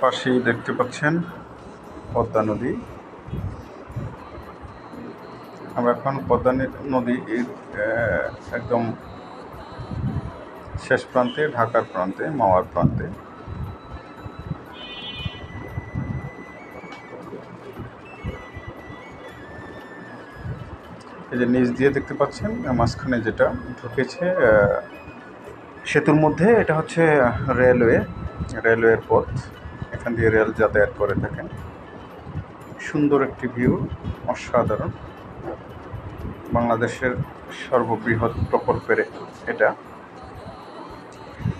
পাশেই দেখতে পাচ্ছেন পদ্মা নদী। আমরা এখন পদ্মা নদীর একদম শেষ প্রান্তে, ঢাকার প্রান্তে, মাওয়ার প্রান্তে। এই যে নিচ দিয়ে দেখতে পাচ্ছেন মাঝখানে যেটা ঢুকেছে সেতুর মধ্যে, এটা হচ্ছে রেলওয়ের পথ। এখান দিয়ে রেল যাতায়াত করে থাকেন। সুন্দর একটি ভিউ, অসাধারণ। বাংলাদেশের সর্ববৃহৎ প্রকল্পের এটা,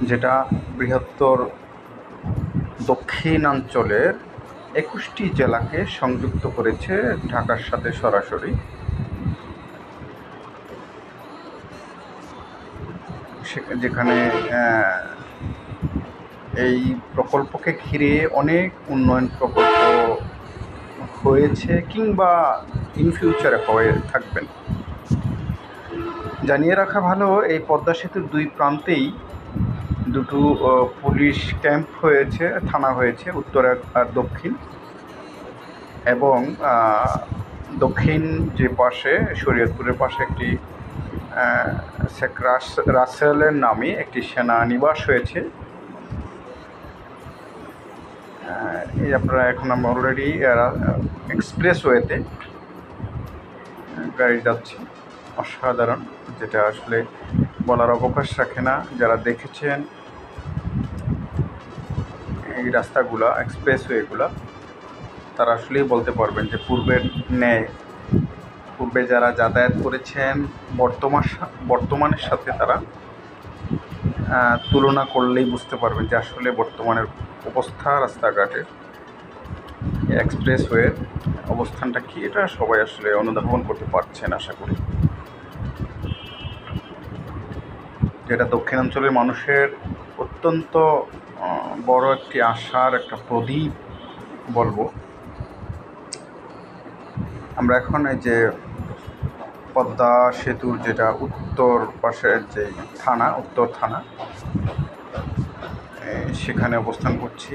যেটা বৃহত্তর দক্ষিণাঞ্চলের 21টি জেলাকে সংযুক্ত করেছে ঢাকার সাথে সরাসরি। যেখানে এই প্রকল্পকে ঘিরে অনেক উন্নয়ন প্রকল্প হয়েছে কিংবা ইন ফিউচারে হয়ে থাকবেন। জানিয়ে রাখা ভালো, এই পদ্মা সেতুর দুই প্রান্তেই দুটো পুলিশ ক্যাম্প হয়েছে, থানা হয়েছে, উত্তর আর দক্ষিণ। এবং দক্ষিণ যে পাশে, শরীয়তপুরের পাশে একটি শেখ রাসেলের নামে একটি সেনা নিবাস হয়েছে। এই আপনারা এখন আমরা অলরেডি এক্সপ্রেসওয়েতে গাড়ি যাচ্ছে, অসাধারণ, যেটা আসলে বলার অবকাশ রাখে না। যারা দেখেছেন এই রাস্তাগুলা, এক্সপ্রেসওয়েগুলা, তারা আসলেই বলতে পারবেন যে পূর্বে যারা যাতায়াত করেছেন বর্তমানের সাথে তারা তুলনা করলেই বুঝতে পারবেন যে আসলে বর্তমানের অবস্থা, রাস্তাঘাটের এক্সপ্রেসওয়ের অবস্থানটা কী। এটা সবাই আসলে অনুধাবন করতে পারছেন আশা করি। যেটা দক্ষিণাঞ্চলের মানুষের অত্যন্ত বড় একটি আশার একটা প্রদীপ বলবো। আমরা এখন এই যে পদ্মা সেতুর যেটা উত্তর পাশের যে থানা, উত্তর থানা, সেখানে অবস্থান করছি।